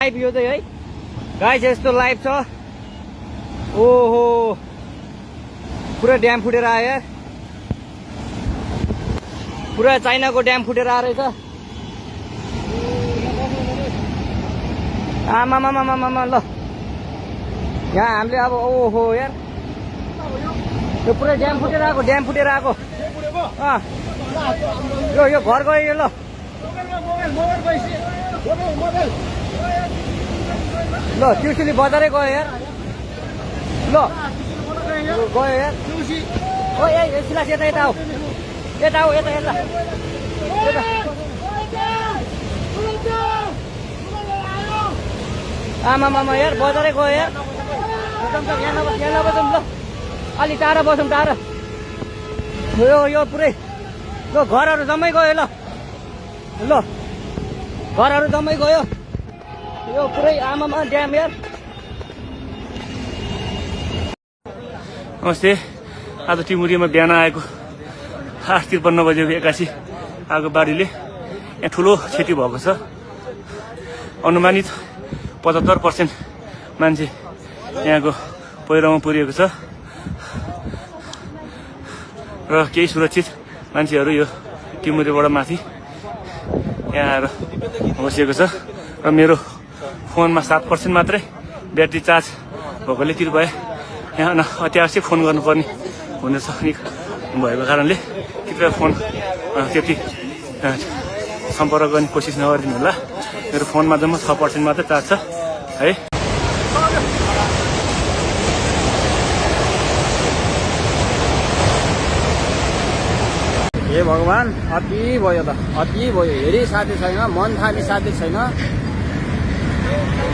Live यो चाहिँ है गाइस यस्तो लाइभ छ। ओहो पुरा ड्याम फुटेर आयो यार, पुरा चाइनाको ड्याम फुटेर आएर छ। आमामामामामा ल यहाँ हामीले अब ओहो यार यो पुरै ड्याम फुटेर आएको, ड्याम फुटेर आएको। यो घर गयो यो। ल ल त्रिशुली बजारै गयो यार। ल गयो यार। ओ ए सिलास यता यता आऊ, यता आऊ, यता यता आमामामा यार बजारै गयो यार। यहाँ नबसौँ ल, अलि टाढा बसौँ, टाढा। यो पुरै ल घरहरू जम्मै गयो। ल ल घरहरू जम्मै गयो यो पुरै। आमामा ड्याम यार। नमस्ते। आज टिमुरीमा बिहान आएको 8:53 बजेको 81 आगो बाढीले यहाँ ठुलो क्षति भएको छ। अनुमानित 75% मान्छे यहाँको पहिरोमा पुरिएको छ र केही सुरक्षित मान्छेहरू यो टिमुरीबाट माथि यहाँ आएर बसिएको छ। र मेरो फोनमा 7% मात्रै ब्याट्री चार्ज भएकोले कृपया यहाँ अत्यावश्यक फोन गर्नुपर्ने हुनेछ भएको कारणले कृपया फोन त्यति सम्पर्क गर्ने कोसिस नगरिदिनु होला। मेरो फोनमा जम्मा 6% मात्रै चार्ज छ है। हे भगवान् अति भयो त, अति भयो। हेरी साथी छैन, मन थामी साथी छैन,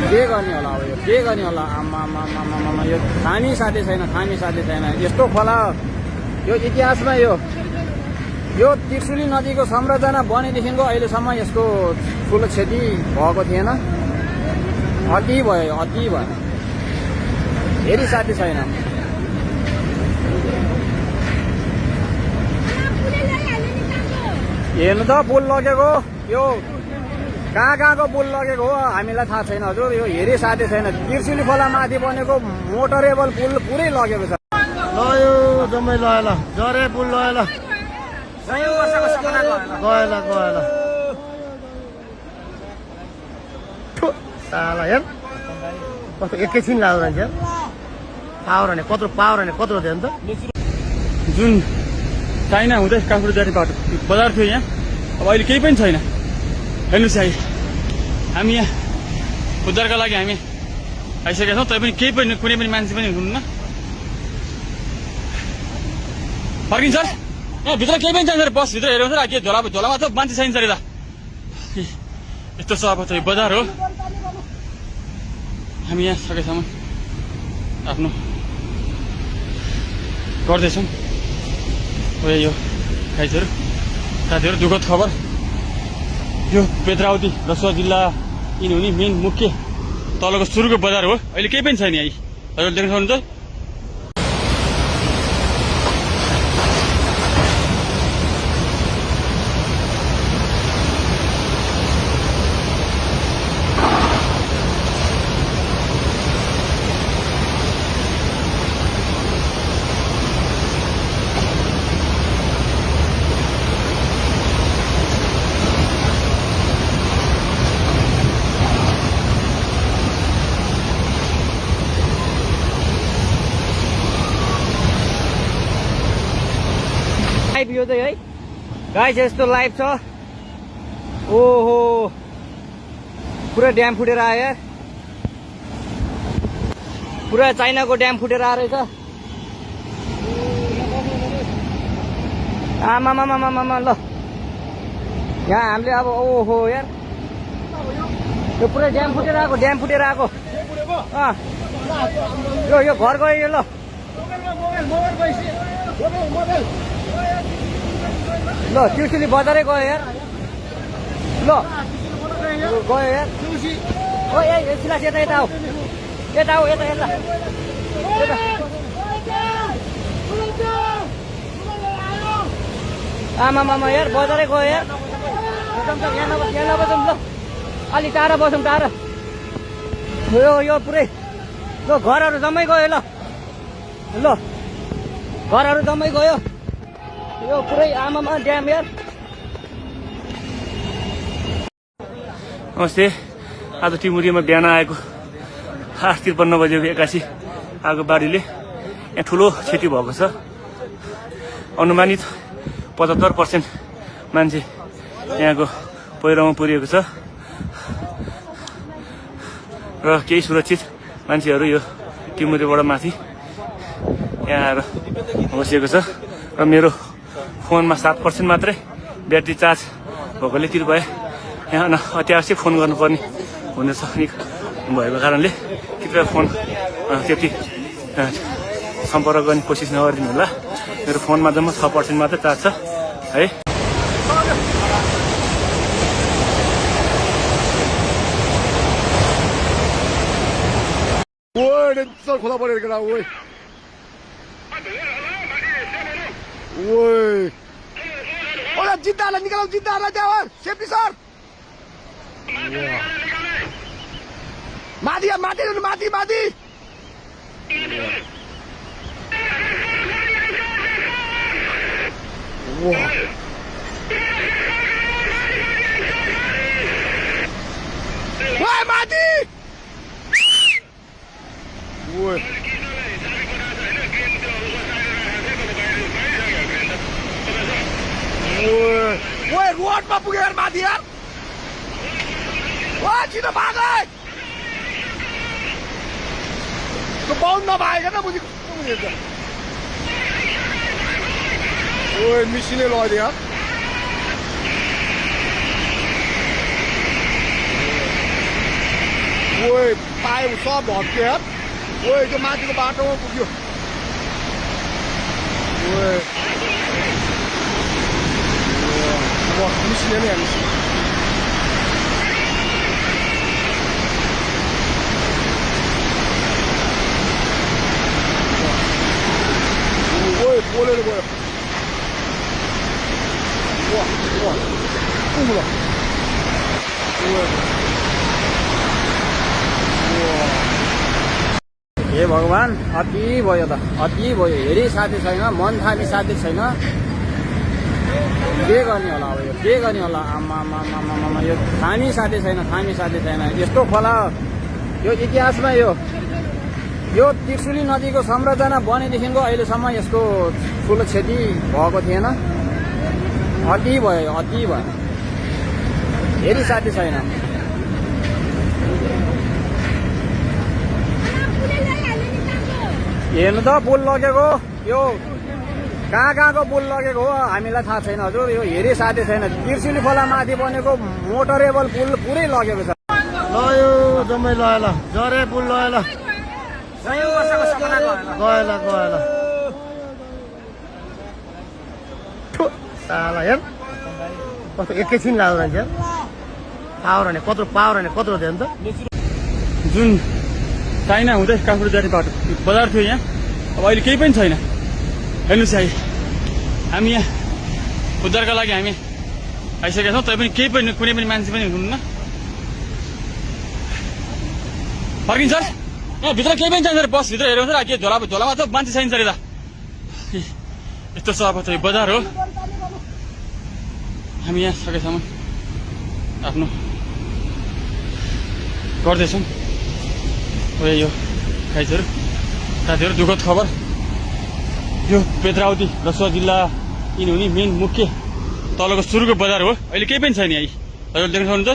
के गर्ने होला अब, यो के गर्ने होला। आमामामामा यो थामी साथी छैन, थामी साथी छैन। यस्तो खोला यो इतिहासमा यो त्रिशुली नदीको संरचना बनेदेखिको अहिलेसम्म यस्तो ठुलो क्षति भएको थिएन। अति भयो, अति भयो। हेरी साथी छैन। हेर्नु त पुल लगेको, यो कहाँको पुल लगेको हो हामीलाई थाहा छैन हजुर। यो हेरी साथी छैन। त्रिशुली खोला माथि बनेको मोटरेबल पुल पुरै लगेको छ। ल यो जम्मै ल जरे पुल ल गएल साला हेर कस्तो एकैछिन लाग्दो रहेछ। पावर हाने कत्रो थियो नि त। जुन चाइना हुँदै काठमाडौँ जाने बाटो बजार थियो यहाँ, अब अहिले केही पनि छैन। हेर्नुहोस् है, हामी यहाँ उद्धारका लागि हामी आइसकेका छौँ, तैपनि केही पनि कुनै पनि मान्छे पनि हुनुहुन्न। फर्किन्छ यहाँ भित्र केही पनि चाहिन्छ। बस भित्र हेर्नु के झोलामा त मान्छे चाहिन्छ अरे। यस्तो छ अब त यो बजार हो। हामी यहाँ सकेसम्म आफ्नो गर्दैछौँ। यो साथीहरू दुःखद खबर, यो पेत्रावती रसुवा जिल्ला यिनी मेन मुख्य तलको सुरुको बजार हो। अहिले केही पनि छैन यहाँ, तपाईँले देख्न सक्नुहुन्छ। लाइभ यो चाहिँ है गाइस यस्तो लाइभ छ। ओहो पुरा ड्याम फुटेर आयो यार, पुरा चाइनाको ड्याम फुटेर आएर छ। आमामामामामा ल यहाँ हामीले अब ओहो यार यो पुरै ड्याम फुटेर आएको, ड्याम फुटेर आएको। यो घर गयो यो। ल ल त्रिशुली बजारै गयो यार। ल गयो यार। ओ ए सिलास यता यता आऊ, यता आऊ, यता यता आमामामा यार बजारै गयो यार। यहाँ नबसौँ ल, अलि टाढा बसौँ, टाढा। यो पुरै ल घरहरू जम्मै गयो ल ल घरहरू जम्मै गयो यो पुरै आमामा ड्याम यार। नमस्ते। आज टिमुरीमा बिहान आएको 8:53 बजेको एक्कासी आगो बाढीले यहाँ ठुलो क्षति भएको छ। अनुमानित 75% मान्छे यहाँको पहिरोमा पुरिएको छ र केही सुरक्षित मान्छेहरू यो टिमुरीबाट माथि यहाँ आएर बसिएको छ र मेरो फोनमा 7% मात्रै ब्याट्री चार्ज भएकोले कृपया यहाँ अत्यावश्यक फोन गर्नुपर्ने हुन सक्ने भएको कारणले कृपया फोन त्यति सम्पर्क गर्ने कोसिस नगरिदिनु होला। मेरो फोनमा जम्मा 6% मात्रै चार्ज छ है। खोला परेर केटा ओइ ओइ ओला जिद्दालाई निकालौ जिद्दालाई जाऊ सेफ्टी सर माथि माथि माथि माथि ओइ माथि ओइ ओइ रोडमा पुगेर माथि यार ओइ छिटो भाग त्यो बाउन्ड नभएको न बुझी कस्तो बुझेछ ओइ मिसिनै लग्यो यार ओइ पाइप सब भत्क्यो यार ओइ त्यो माथिको बाटोमा पुग्यो ओइ मिसिने नै हामी ओइ बोलेर गयो हे भगवान् अति भयो त अति भयो। हेरि साथी छैन, मन थामी साथी छैन, के गर्ने होला अब यो के गर्ने होला। आमा यो थामी साथी छैन, थामी साथी छैन। यस्तो खोला यो इतिहासमा यो त्रिशुली नदीको संरचना बनेदेखिको अहिलेसम्म यस्तो ठुलो क्षति भएको थिएन। अति भयो अति भयो। हेरि साथी छैन। हेर्नु त पुल लगेको यो कहाँ कहाँको पुल लगेको हो हामीलाई थाहा छैन हजुर। यो हेरि साथी छैन। त्रिशुली खोला माथि बनेको मोटरेबल पुल पुरै लगेको छ। ल यो जम्मै लयो ल जरे पुल लयो ल गयो ल साला यार कस्तो एकैछिन लाग्दो रहेछ यार। पावर कत्रो थियो नि त। जुन चाइना हुँदै काठमाडौँ जाने बाटो बजार थियो यहाँ, अब अहिले केही पनि छैन। हेर्नुहोस् है, हामी यहाँ उद्धारका लागि हामी आइसकेका छौँ, तैपनि केही पनि कुनै पनि मान्छे पनि हुनुहुन्न। फर्किन्छ यहाँ भित्र केही पनि छैन। बस भित्र हेर्नु के झोलामा त मान्छे छैन सर। यस्तो छ अब चाहिँ बजार हो। हामी यहाँ सकेसम्म आफ्नो गर्दैछौँ। यो साथीहरू दुःखद खबर, यो पेत्रावती रसुवा जिल्ला यिनी हुने मेन मुख्य तलको सुरुको बजार हो। अहिले केही पनि छैन यहाँ। हजुर देख्न सक्नुहुन्छ